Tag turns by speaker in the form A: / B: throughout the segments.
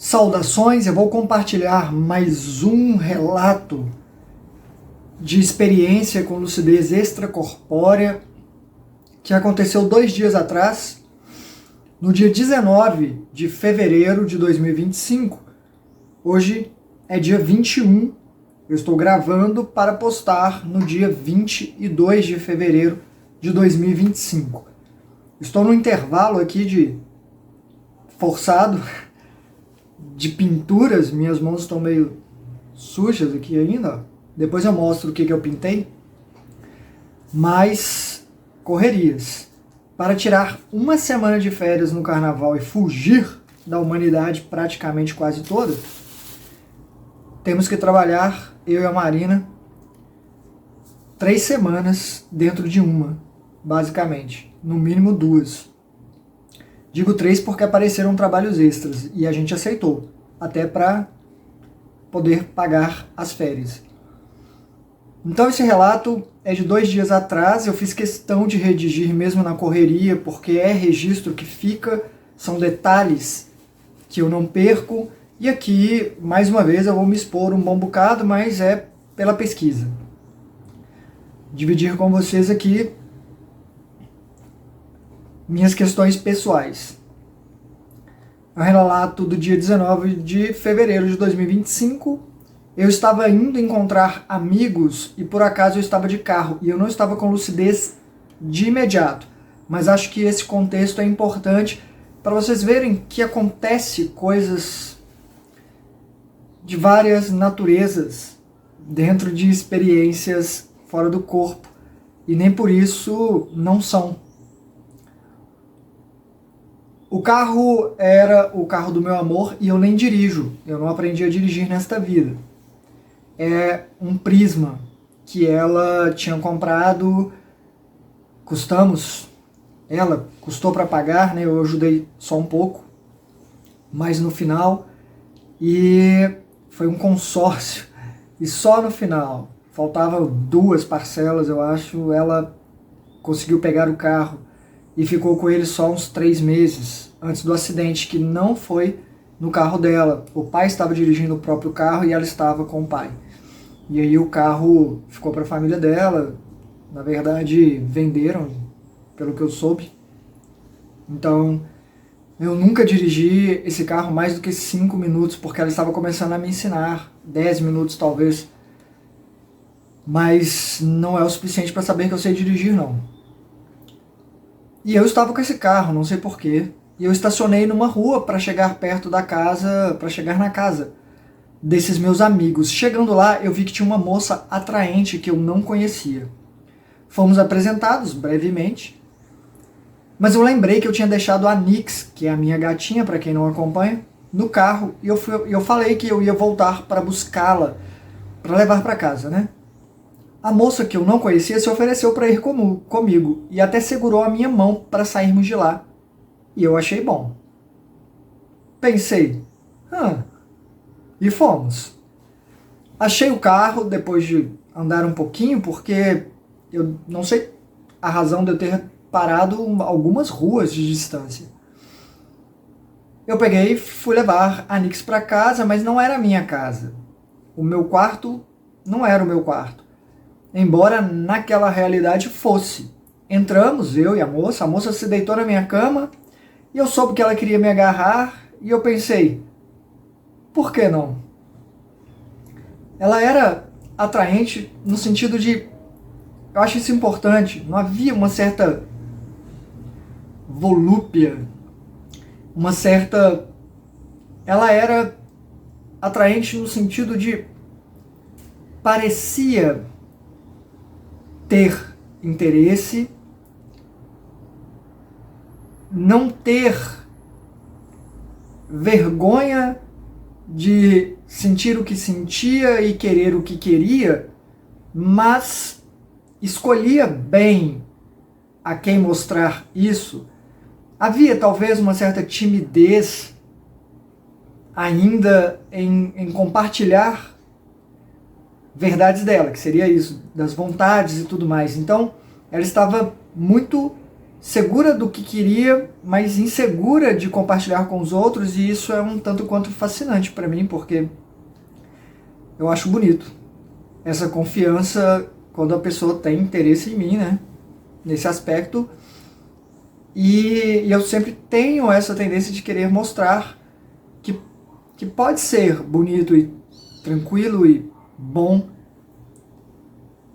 A: Saudações, eu vou compartilhar mais um relato de experiência com lucidez extracorpórea que aconteceu 2 dias atrás, no dia 19 de fevereiro de 2025. Hoje é dia 21, eu estou gravando para postar no dia 22 de fevereiro de 2025. Estou no intervalo aqui de forçado de pinturas, minhas mãos estão meio sujas aqui ainda, depois eu mostro o que eu pintei, mas correrias. Para tirar uma semana de férias no carnaval e fugir da humanidade praticamente quase toda, temos que trabalhar, eu e a Marina, 3 semanas dentro de uma, basicamente, no mínimo 2. Digo 3 porque apareceram trabalhos extras e a gente aceitou, até para poder pagar as férias. Então esse relato é de 2 dias atrás, eu fiz questão de redigir mesmo na correria, porque é registro que fica, são detalhes que eu não perco, e aqui, mais uma vez, eu vou me expor um bom bocado, mas é pela pesquisa. Dividir com vocês aqui minhas questões pessoais. É um relato do dia 19 de fevereiro de 2025. Eu estava indo encontrar amigos e por acaso eu estava de carro e eu não estava com lucidez de imediato. Mas acho que esse contexto é importante para vocês verem que acontece coisas de várias naturezas dentro de experiências fora do corpo e nem por isso não são. O carro era o carro do meu amor e eu nem dirijo. Eu não aprendi a dirigir nesta vida. É um Prisma que ela tinha comprado. Ela custou para pagar, né? Eu ajudei só um pouco, mas no final. E foi um consórcio. E só no final, faltavam 2 parcelas, eu acho, ela conseguiu pegar o carro. E ficou com ele só uns 3 meses antes do acidente, que não foi no carro dela. O pai estava dirigindo o próprio carro e ela estava com o pai. E aí o carro ficou para a família dela. Na verdade, venderam, pelo que eu soube. Então, eu nunca dirigi esse carro mais do que 5 minutos, porque ela estava começando a me ensinar. 10 minutos talvez. Mas não é o suficiente para saber que eu sei dirigir, não. E eu estava com esse carro, não sei porquê, e eu estacionei numa rua para chegar perto da casa, para chegar na casa desses meus amigos. Chegando lá, eu vi que tinha uma moça atraente que eu não conhecia. Fomos apresentados brevemente, mas eu lembrei que eu tinha deixado a Nix, que é a minha gatinha, para quem não acompanha, no carro, e eu falei que eu ia voltar para buscá-la, para levar para casa, né? A moça que eu não conhecia se ofereceu para ir comigo e até segurou a minha mão para sairmos de lá. E eu achei bom. Pensei, e fomos. Achei o carro depois de andar um pouquinho, porque eu não sei a razão de eu ter parado algumas ruas de distância. Eu peguei e fui levar a Nix para casa, mas não era a minha casa. O meu quarto não era o meu quarto. Embora naquela realidade fosse. Entramos, eu e a moça se deitou na minha cama, e eu soube que ela queria me agarrar, e eu pensei, por que não? Ela era atraente no sentido de, eu acho isso importante, não havia uma certa volúpia, ela era atraente no sentido de, parecia ter interesse, não ter vergonha de sentir o que sentia e querer o que queria, mas escolhia bem a quem mostrar isso. Havia talvez uma certa timidez ainda em compartilhar verdades dela, que seria isso, das vontades e tudo mais. Então, ela estava muito segura do que queria, mas insegura de compartilhar com os outros, e isso é um tanto quanto fascinante para mim, porque eu acho bonito essa confiança quando a pessoa tem interesse em mim, né? Nesse aspecto. E eu sempre tenho essa tendência de querer mostrar que pode ser bonito e tranquilo e bom,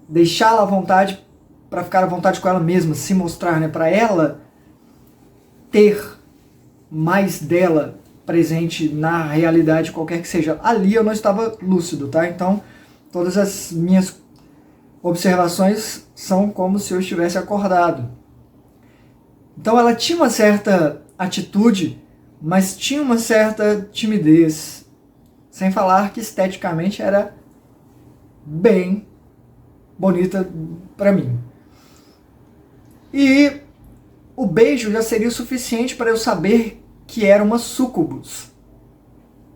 A: deixá-la à vontade para ficar à vontade com ela mesma, se mostrar, né? Para ela ter mais dela presente na realidade, qualquer que seja. Ali eu não estava lúcido, tá? Então, todas as minhas observações são como se eu estivesse acordado. Então ela tinha uma certa atitude, mas tinha uma certa timidez. Sem falar que esteticamente era bem bonita para mim. E o beijo já seria o suficiente para eu saber que era uma súcubus,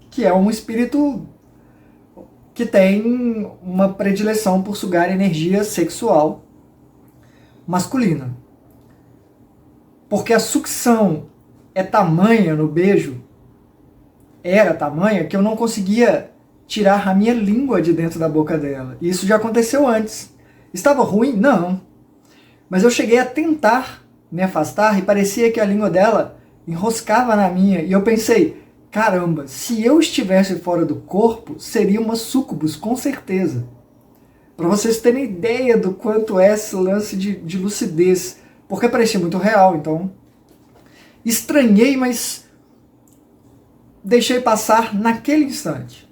A: que é um espírito que tem uma predileção por sugar energia sexual masculina. Porque a sucção é tamanha no beijo, era tamanha, que eu não conseguia tirar a minha língua de dentro da boca dela. E isso já aconteceu antes. Estava ruim? Não. Mas eu cheguei a tentar me afastar e parecia que a língua dela enroscava na minha. E eu pensei, caramba, se eu estivesse fora do corpo, seria uma súcubus, com certeza. Para vocês terem ideia do quanto é esse lance de lucidez. Porque parecia muito real, então estranhei, mas deixei passar naquele instante.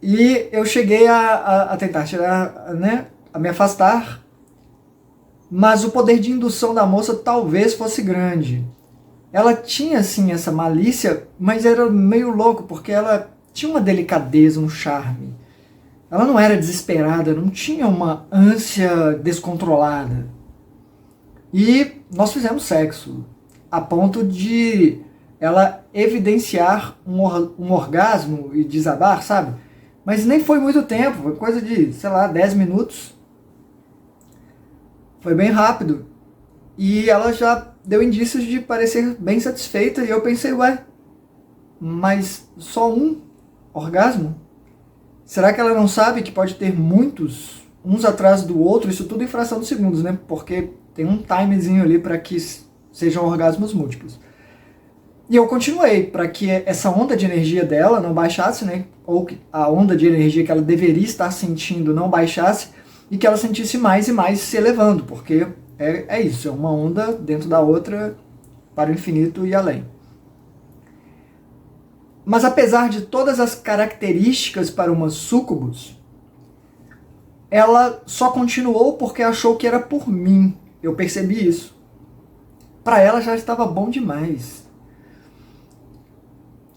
A: E eu cheguei a tentar tirar, né, a me afastar, mas o poder de indução da moça talvez fosse grande. Ela tinha, sim, essa malícia, mas era meio louco, porque ela tinha uma delicadeza, um charme. Ela não era desesperada, não tinha uma ânsia descontrolada. E nós fizemos sexo, a ponto de ela evidenciar um orgasmo e desabar, sabe? Mas nem foi muito tempo, foi coisa de, sei lá, 10 minutos. Foi bem rápido. E ela já deu indícios de parecer bem satisfeita, e eu pensei, ué, mas só um orgasmo? Será que ela não sabe que pode ter muitos, uns atrás do outro, isso tudo em fração de segundos, né? Porque tem um timezinho ali para que sejam orgasmos múltiplos. E eu continuei, para que essa onda de energia dela não baixasse, né? Ou que a onda de energia que ela deveria estar sentindo não baixasse, e que ela sentisse mais e mais se elevando, porque é isso, é uma onda dentro da outra para o infinito e além. Mas apesar de todas as características para uma súcubus, ela só continuou porque achou que era por mim. Eu percebi isso. Para ela já estava bom demais.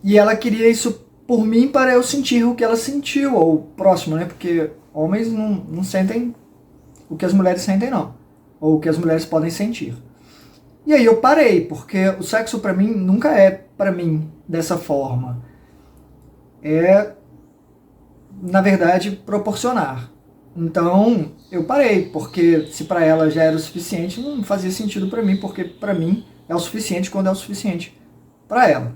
A: E ela queria isso por mim para eu sentir o que ela sentiu, ou próximo, né? Porque homens não sentem o que as mulheres sentem, não. Ou o que as mulheres podem sentir. E aí eu parei, porque o sexo para mim nunca é para mim dessa forma. É, na verdade, proporcionar. Então eu parei, porque se para ela já era o suficiente, não fazia sentido para mim, porque para mim é o suficiente quando é o suficiente para ela.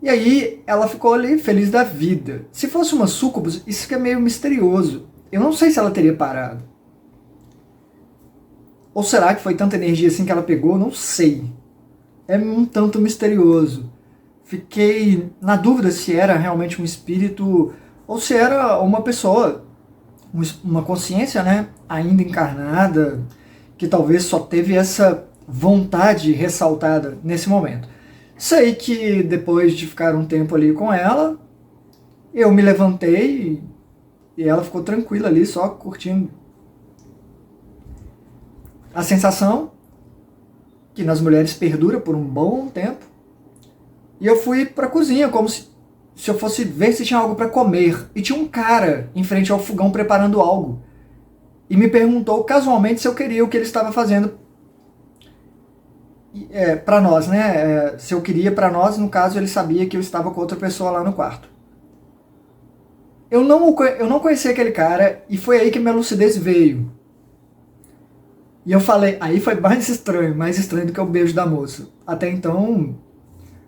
A: E aí ela ficou ali feliz da vida. Se fosse uma súcubus, isso que é meio misterioso. Eu não sei se ela teria parado. Ou será que foi tanta energia assim que ela pegou? Não sei. É um tanto misterioso. Fiquei na dúvida se era realmente um espírito ou se era uma pessoa, uma consciência, né, ainda encarnada, que talvez só teve essa vontade ressaltada nesse momento. Sei que depois de ficar um tempo ali com ela, eu me levantei e ela ficou tranquila ali, só curtindo a sensação, que nas mulheres perdura por um bom tempo. E eu fui para a cozinha, como se eu fosse ver se tinha algo para comer. E tinha um cara em frente ao fogão preparando algo. E me perguntou casualmente se eu queria o que ele estava fazendo para nós, né? Se eu queria para nós, no caso, ele sabia que eu estava com outra pessoa lá no quarto. Eu não conhecia aquele cara, e foi aí que minha lucidez veio. E eu falei, aí foi mais estranho do que o beijo da moça. Até então,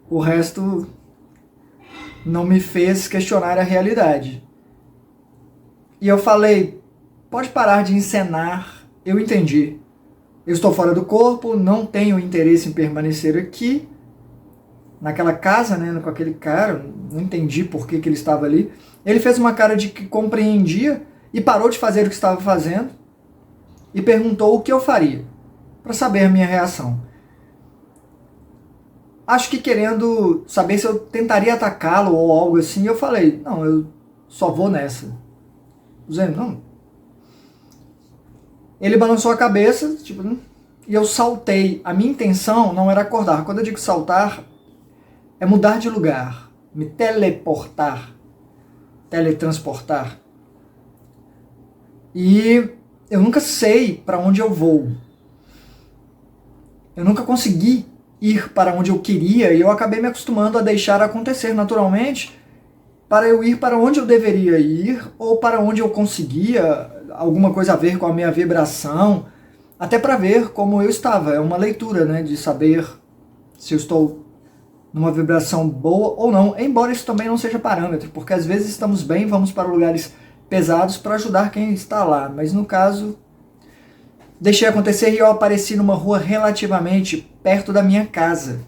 A: o resto não me fez questionar a realidade. E eu falei, pode parar de encenar, eu entendi. Eu estou fora do corpo, não tenho interesse em permanecer aqui, naquela casa, né, com aquele cara, não entendi por que ele estava ali. Ele fez uma cara de que compreendia e parou de fazer o que estava fazendo e perguntou o que eu faria, para saber a minha reação. Acho que querendo saber se eu tentaria atacá-lo ou algo assim, eu falei, não, eu só vou nessa. Dizendo, não. Ele balançou a cabeça, tipo, e eu saltei. A minha intenção não era acordar. Quando eu digo saltar, é mudar de lugar, me teleportar, teletransportar. E eu nunca sei para onde eu vou. Eu nunca consegui ir para onde eu queria e eu acabei me acostumando a deixar acontecer naturalmente para eu ir para onde eu deveria ir ou para onde eu conseguia, alguma coisa a ver com a minha vibração, até para ver como eu estava. É uma leitura, né, de saber se eu estou numa vibração boa ou não, embora isso também não seja parâmetro, porque às vezes estamos bem, vamos para lugares pesados para ajudar quem está lá, mas no caso, deixei acontecer e eu apareci numa rua relativamente perto da minha casa.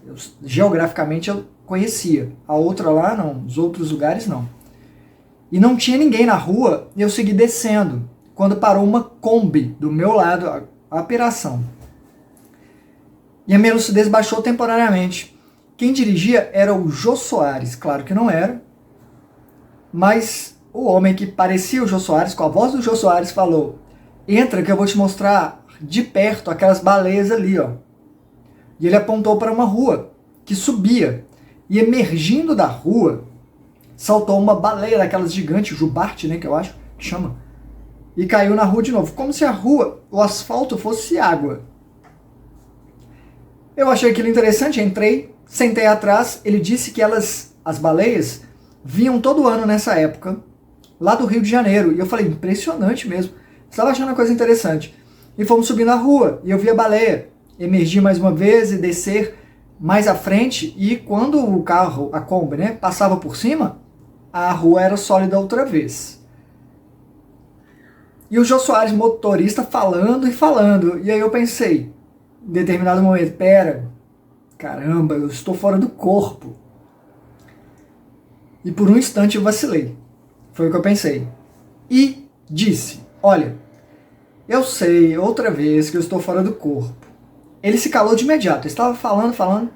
A: Geograficamente eu conhecia, a outra lá não, os outros lugares não. E não tinha ninguém na rua e eu segui descendo, quando parou uma Kombi do meu lado, a operação. E a minha lucidez baixou temporariamente. Quem dirigia era o Jô Soares, claro que não era, mas o homem que parecia o Jô Soares, com a voz do Jô Soares, falou, entra que eu vou te mostrar de perto aquelas baleias ali, ó. E ele apontou para uma rua que subia, e emergindo da rua, saltou uma baleia daquelas gigantes, jubarte, né, que eu acho que chama, e caiu na rua de novo, como se a rua, o asfalto fosse água. Eu achei aquilo interessante, entrei, sentei atrás, ele disse que as baleias, vinham todo ano nessa época, lá do Rio de Janeiro, e eu falei, impressionante mesmo, estava achando uma coisa interessante. E fomos subir na rua, e eu vi a baleia emergir mais uma vez e descer mais à frente, e quando o carro, a Kombi, né, passava por cima, a rua era sólida outra vez. E o Jô Soares, motorista, falando e falando, e aí eu pensei, em determinado momento, pera, caramba, eu estou fora do corpo. E por um instante eu vacilei, foi o que eu pensei. E disse, olha, eu sei, outra vez, que eu estou fora do corpo. Ele se calou de imediato, estava falando,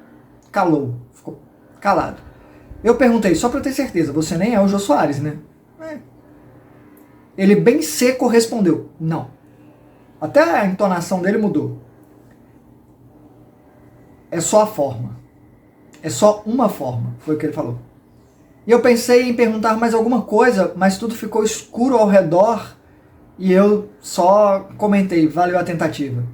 A: calou, ficou calado. Eu perguntei, só para ter certeza, você nem é o Jô Soares, né? Ele bem seco respondeu, não. Até a entonação dele mudou. É só a forma. É só uma forma, foi o que ele falou. E eu pensei em perguntar mais alguma coisa, mas tudo ficou escuro ao redor e eu só comentei, valeu a tentativa.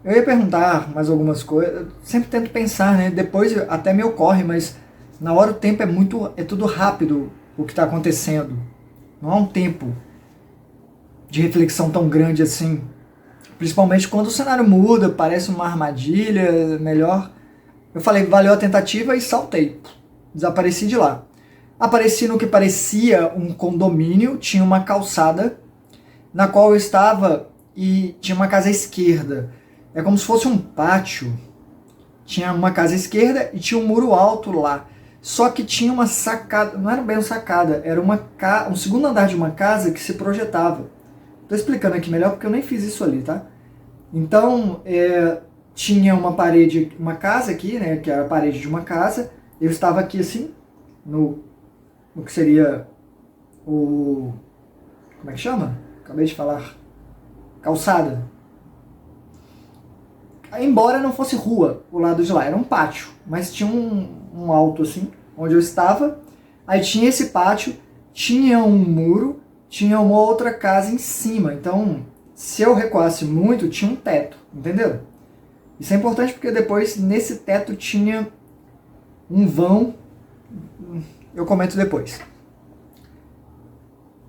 A: Eu ia perguntar mais algumas coisas, eu sempre tento pensar, né? Depois até me ocorre, mas na hora o tempo é tudo rápido o que está acontecendo. Não há um tempo de reflexão tão grande assim. Principalmente quando o cenário muda, parece uma armadilha, melhor. Eu falei, valeu a tentativa e saltei. Desapareci de lá. Apareci no que parecia um condomínio, tinha uma calçada na qual eu estava e tinha uma casa à esquerda. É como se fosse um pátio. Tinha uma casa à esquerda e tinha um muro alto lá. Só que tinha uma sacada, não era bem uma sacada, era um segundo andar de uma casa que se projetava. Estou explicando aqui melhor porque eu nem fiz isso ali, tá? Então, tinha uma parede, uma casa aqui, né, que era a parede de uma casa. Eu estava aqui assim, no que seria o... como é que chama? Acabei de falar. Calçada. Embora não fosse rua, o lado de lá, era um pátio. Mas tinha um alto assim, onde eu estava. Aí tinha esse pátio, tinha um muro, tinha uma outra casa em cima. Então, se eu recuasse muito, tinha um teto, entendeu? Isso é importante porque depois, nesse teto, tinha um vão. Eu comento depois.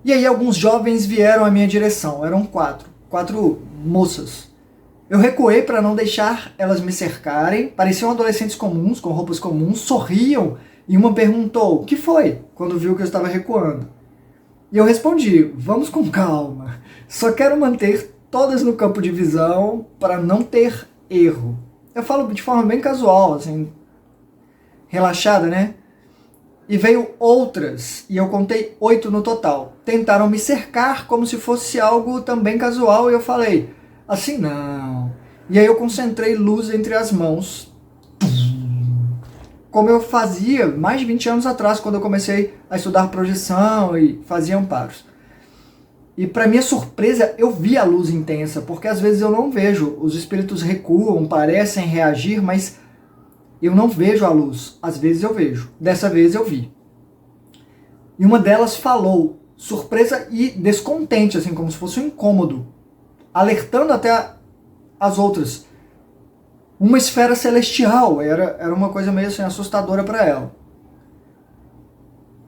A: E aí alguns jovens vieram à minha direção. Eram quatro moças. Eu recuei para não deixar elas me cercarem. Pareciam adolescentes comuns, com roupas comuns, sorriam. E uma perguntou: o que foi? Quando viu que eu estava recuando. E eu respondi: vamos com calma. Só quero manter todas no campo de visão para não ter erro. Eu falo de forma bem casual, assim, relaxada, né? E veio outras, e eu contei 8 no total. Tentaram me cercar como se fosse algo também casual, e eu falei, assim não. E aí eu concentrei luz entre as mãos, como eu fazia mais de 20 anos atrás, quando eu comecei a estudar projeção e fazia amparos. E para minha surpresa, eu vi a luz intensa, porque às vezes eu não vejo. Os espíritos recuam, parecem reagir, mas eu não vejo a luz. Às vezes eu vejo. Dessa vez eu vi. E uma delas falou, surpresa e descontente, assim, como se fosse um incômodo, alertando até as outras. Uma esfera celestial, era uma coisa meio assim, assustadora para ela.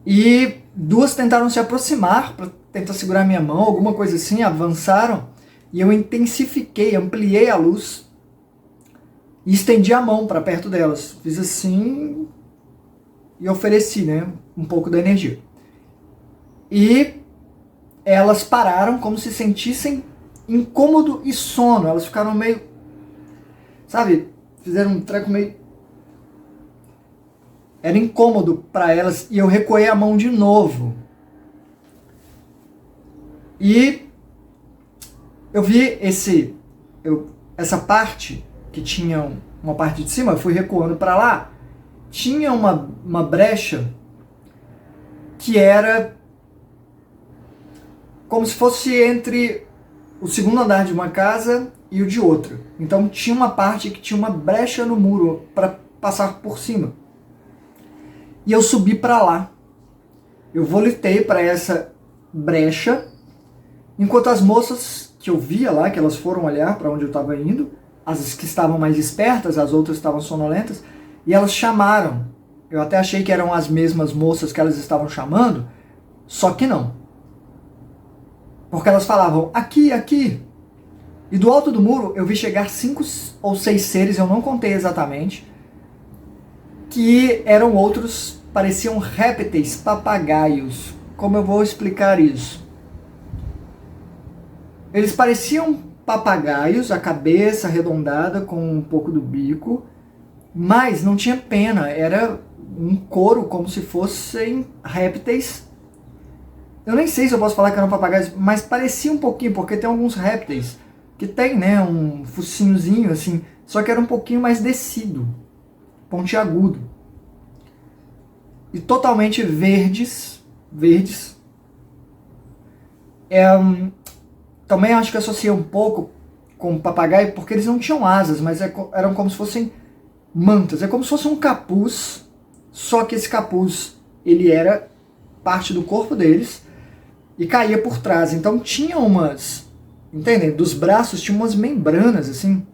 A: E duas tentaram se aproximar para tentar segurar minha mão, alguma coisa assim, avançaram, e eu intensifiquei, ampliei a luz e estendi a mão para perto delas. Fiz assim e ofereci, né, um pouco da energia. E elas pararam como se sentissem incômodo e sono. Elas ficaram meio, sabe, fizeram um treco meio... Era incômodo para elas e eu recuei a mão de novo. E eu vi essa parte que tinha uma parte de cima, eu fui recuando para lá, tinha uma brecha que era como se fosse entre o segundo andar de uma casa e o de outra. Então tinha uma parte que tinha uma brecha no muro para passar por cima. E eu subi para lá. Eu voltei para essa brecha, enquanto as moças que eu via lá, que elas foram olhar para onde eu estava indo, as que estavam mais espertas, as outras estavam sonolentas, e elas chamaram. Eu até achei que eram as mesmas moças que elas estavam chamando, só que não. Porque elas falavam, aqui, aqui. E do alto do muro eu vi chegar 5 ou 6 seres, eu não contei exatamente, que eram outros, pareciam répteis, papagaios. Como eu vou explicar isso? Eles pareciam papagaios, a cabeça arredondada com um pouco do bico, mas não tinha pena, era um couro como se fossem répteis. Eu nem sei se eu posso falar que eram papagaios, mas parecia um pouquinho, porque tem alguns répteis que tem, né, um focinhozinho assim, só que era um pouquinho mais descido, pontiagudo. E totalmente verdes. Também acho que associa um pouco com papagaio, porque eles não tinham asas, mas eram como se fossem mantas. É como se fosse um capuz, só que esse capuz, ele era parte do corpo deles e caía por trás. Então tinha umas, entendem? Dos braços tinha umas membranas, assim.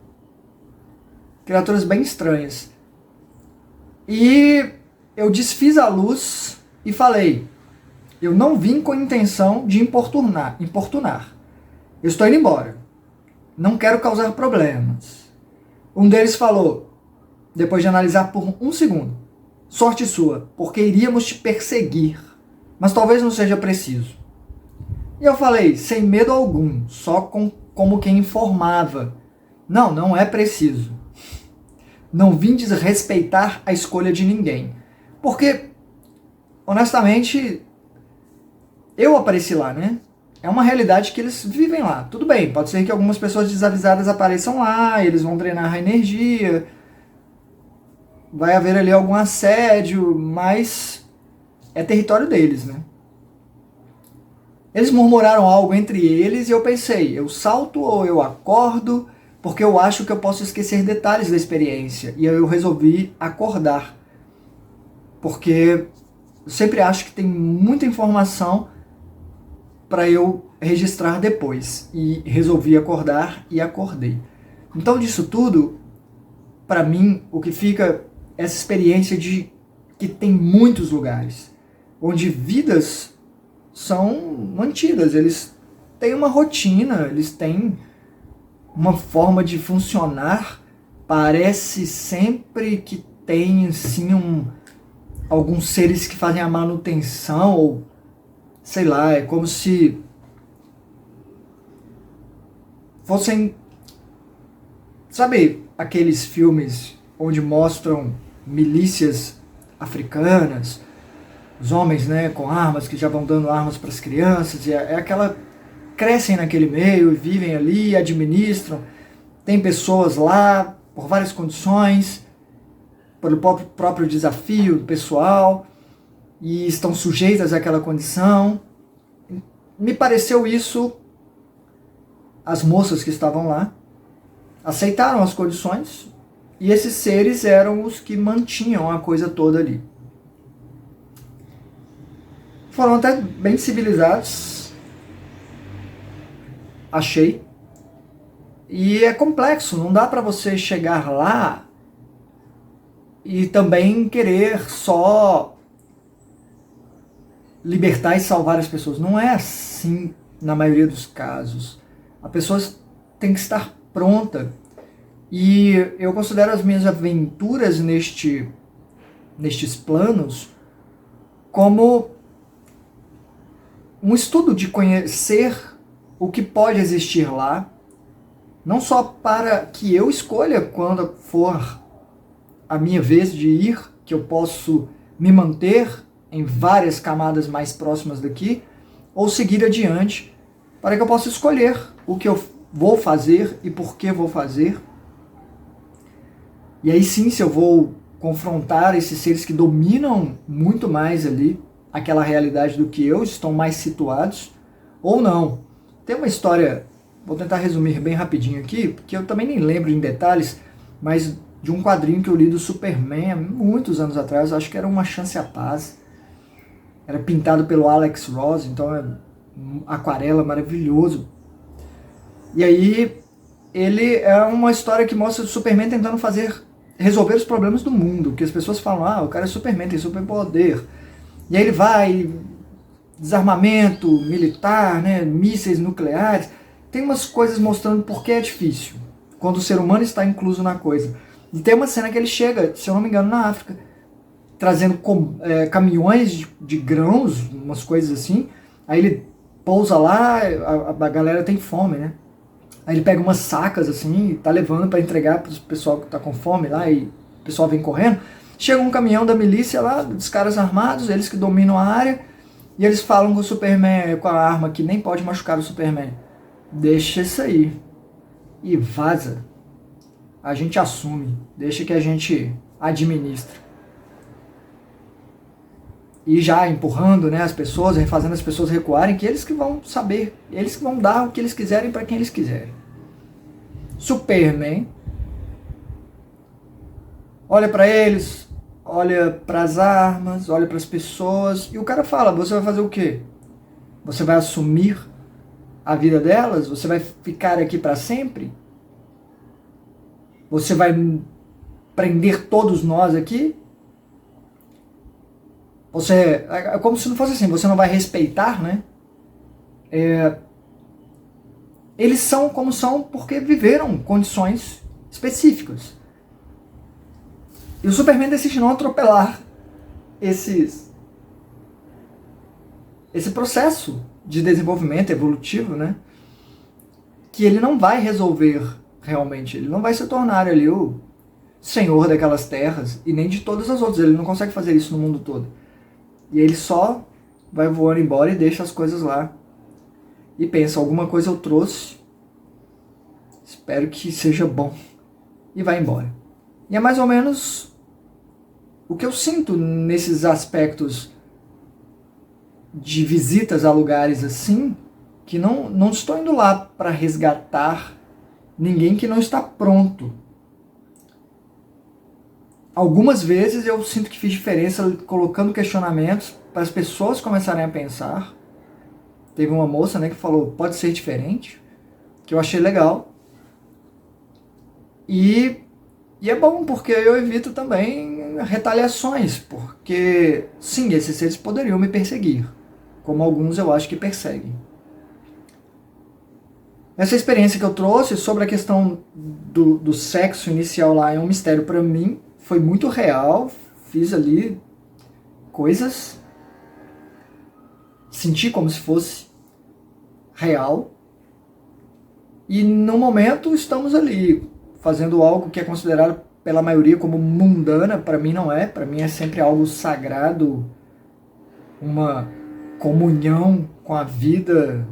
A: Criaturas bem estranhas. E eu desfiz a luz e falei, eu não vim com a intenção de importunar. Eu estou indo embora. Não quero causar problemas. Um deles falou, depois de analisar por 1 segundo, sorte sua, porque iríamos te perseguir, mas talvez não seja preciso. E eu falei, sem medo algum, só como quem informava. Não é preciso. Não vim desrespeitar a escolha de ninguém. Porque, honestamente, eu apareci lá, né? É uma realidade que eles vivem lá. Tudo bem, pode ser que algumas pessoas desavisadas apareçam lá, eles vão drenar a energia, vai haver ali algum assédio, mas é território deles, né? Eles murmuraram algo entre eles e eu pensei, eu salto ou eu acordo, porque eu acho que eu posso esquecer detalhes da experiência. E eu resolvi acordar, porque eu sempre acho que tem muita informação para eu registrar depois. E resolvi acordar e acordei. Então disso tudo, para mim, o que fica é essa experiência de que tem muitos lugares, onde vidas são mantidas, eles têm uma rotina, eles têm uma forma de funcionar, parece sempre que tem sim alguns seres que fazem a manutenção, ou sei lá, é como se fossem, sabe, aqueles filmes onde mostram milícias africanas, os homens, né, com armas, que já vão dando armas para as crianças, e é aquela, crescem naquele meio, vivem ali, administram, tem pessoas lá por várias condições, pelo próprio desafio pessoal, e estão sujeitas àquela condição. Me pareceu isso. As moças que estavam lá aceitaram as condições, e esses seres eram os que mantinham a coisa toda ali. Foram até bem civilizados, achei. E é complexo, não dá para você chegar lá e também querer só libertar e salvar as pessoas. Não é assim na maioria dos casos. A pessoa tem que estar pronta. E eu considero as minhas aventuras nestes planos como um estudo de conhecer o que pode existir lá, não só para que eu escolha quando for a minha vez de ir, que eu posso me manter em várias camadas mais próximas daqui, ou seguir adiante, para que eu possa escolher o que eu vou fazer e por que vou fazer. E aí sim, se eu vou confrontar esses seres que dominam muito mais ali aquela realidade do que eu, estão mais situados, ou não. Tem uma história, vou tentar resumir bem rapidinho aqui, porque eu também nem lembro em detalhes, mas de um quadrinho que eu li do Superman há muitos anos atrás, acho que era Uma Chance à Paz. Era pintado pelo Alex Ross, então é aquarela maravilhoso. E aí ele é uma história que mostra o Superman tentando resolver os problemas do mundo, que as pessoas falam, o cara é Superman, tem superpoder. E aí ele vai, desarmamento militar, né, mísseis nucleares, tem umas coisas mostrando por que é difícil, quando o ser humano está incluso na coisa. E tem uma cena que ele chega, se eu não me engano, na África, trazendo caminhões de grãos, umas coisas assim, aí ele pousa lá, a galera tem fome, né? Aí ele pega umas sacas assim, e tá levando para entregar pro pessoal que tá com fome lá, e o pessoal vem correndo. Chega um caminhão da milícia lá, dos caras armados, eles que dominam a área, e eles falam com o Superman, com a arma que nem pode machucar o Superman. Deixa isso aí. E vaza. A gente assume. Deixa que a gente administra. E já empurrando, né, as pessoas, fazendo as pessoas recuarem, que eles que vão saber, eles que vão dar o que eles quiserem para quem eles quiserem. Superman olha para eles, olha para as armas, olha para as pessoas, e o cara fala, você vai fazer o quê? Você vai assumir a vida delas? Você vai ficar aqui para sempre? Você vai prender todos nós aqui? É como se não fosse assim, você não vai respeitar, né? Eles são como são porque viveram condições específicas. E o Superman decide não atropelar esse processo de desenvolvimento evolutivo, né? Que ele não vai resolver realmente. Ele não vai se tornar ali o senhor daquelas terras e nem de todas as outras. Ele não consegue fazer isso no mundo todo. E ele só vai voando embora e deixa as coisas lá. E pensa, alguma coisa eu trouxe, espero que seja bom. E vai embora. E é mais ou menos o que eu sinto nesses aspectos de visitas a lugares assim, que não estou indo lá para resgatar ninguém que não está pronto. Algumas vezes eu sinto que fiz diferença colocando questionamentos para as pessoas começarem a pensar. Teve uma moça, né, que falou, pode ser diferente, que eu achei legal. E é bom, porque eu evito também retaliações, porque sim, esses seres poderiam me perseguir, como alguns eu acho que perseguem. Essa experiência que eu trouxe sobre a questão do sexo inicial lá é um mistério para mim, foi muito real, fiz ali coisas, senti como se fosse real, e no momento estamos ali fazendo algo que é considerado pela maioria como mundana. Para mim não é, para mim é sempre algo sagrado, uma comunhão com a vida.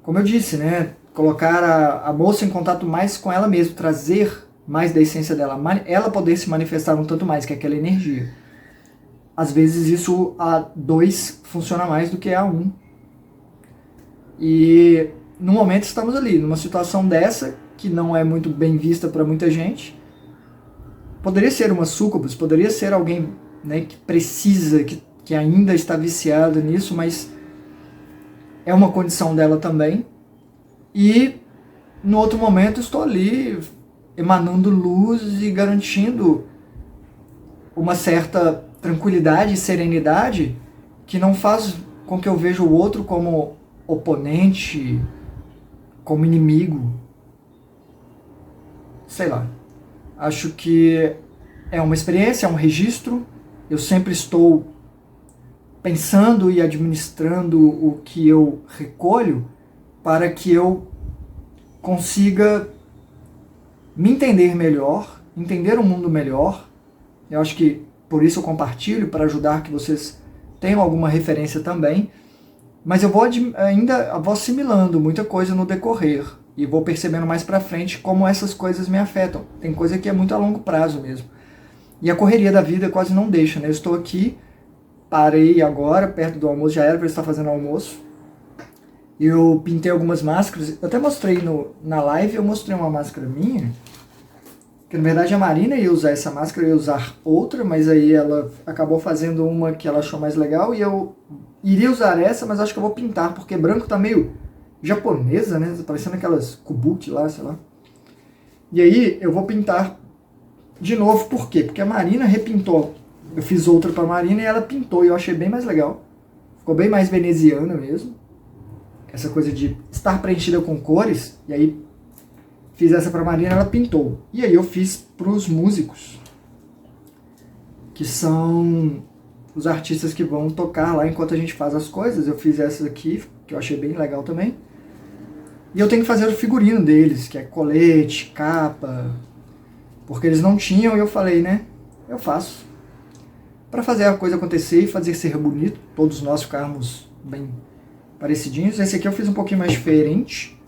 A: Como eu disse, né? Colocar a moça em contato mais com ela mesma, trazer mais da essência dela, ela poder se manifestar um tanto mais, que é aquela energia. Às vezes isso a 2 funciona mais do que a 1. E no momento estamos ali, numa situação dessa, que não é muito bem vista para muita gente. Poderia ser uma súcubus, poderia ser alguém, né, que precisa, que ainda está viciado nisso, mas é uma condição dela também. E no outro momento estou ali emanando luz e garantindo uma certa tranquilidade e serenidade que não faz com que eu veja o outro como oponente, como inimigo. Sei lá. Acho que é uma experiência, é um registro. Eu sempre estou pensando e administrando o que eu recolho para que eu consiga me entender melhor, entender o mundo melhor. Eu acho que por isso eu compartilho, para ajudar que vocês tenham alguma referência também. Mas eu vou ainda vou assimilando muita coisa no decorrer e vou percebendo mais pra frente como essas coisas me afetam. Tem coisa que é muito a longo prazo mesmo. E a correria da vida quase não deixa, né? Eu estou aqui, parei agora, perto do almoço, já era para estar fazendo almoço. Eu pintei algumas máscaras, eu até mostrei na live, eu mostrei uma máscara minha, que na verdade a Marina ia usar essa máscara, eu ia usar outra, mas aí ela acabou fazendo uma que ela achou mais legal, e eu iria usar essa, mas acho que eu vou pintar, porque branco tá meio japonesa, né? Parecendo aquelas kubuki lá, sei lá. E aí eu vou pintar de novo, por quê? Porque a Marina repintou. Eu fiz outra pra Marina e ela pintou, e eu achei bem mais legal. Ficou bem mais veneziana mesmo. Essa coisa de estar preenchida com cores, e aí fiz essa pra Marina e ela pintou. E aí eu fiz pros músicos, que são os artistas que vão tocar lá enquanto a gente faz as coisas. Eu fiz essa aqui, que eu achei bem legal também. E eu tenho que fazer o figurino deles, que é colete, capa, porque eles não tinham, e eu falei, né, eu faço. Para fazer a coisa acontecer e fazer ser bonito, todos nós ficarmos bem parecidinhos. Esse aqui eu fiz um pouquinho mais diferente.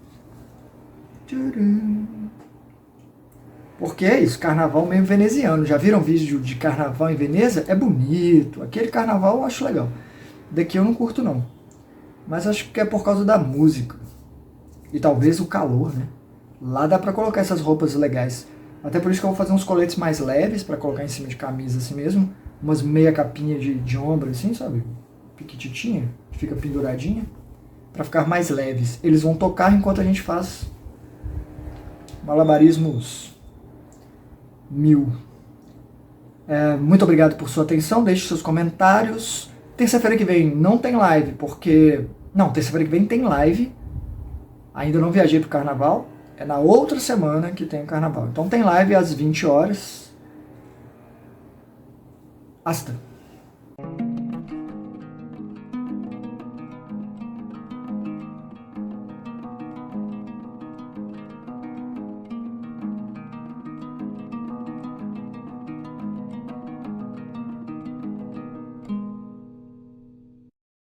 A: Porque é isso, carnaval meio veneziano. Já viram vídeo de carnaval em Veneza? É bonito. Aquele carnaval eu acho legal. Daqui eu não curto não. Mas acho que é por causa da música. E talvez o calor, né? Lá dá pra colocar essas roupas legais. Até por isso que eu vou fazer uns coletes mais leves pra colocar em cima de camisa assim mesmo. Umas meia capinha de ombro assim, sabe? Piquititinha, que fica penduradinha. Pra ficar mais leves. Eles vão tocar enquanto a gente faz malabarismos 1000. Muito obrigado por sua atenção. Deixe seus comentários. Terça-feira que vem não tem live, porque... Não, terça-feira que vem tem live. Ainda não viajei pro carnaval. É na outra semana que tem o carnaval. Então tem live às 20 horas. Hasta.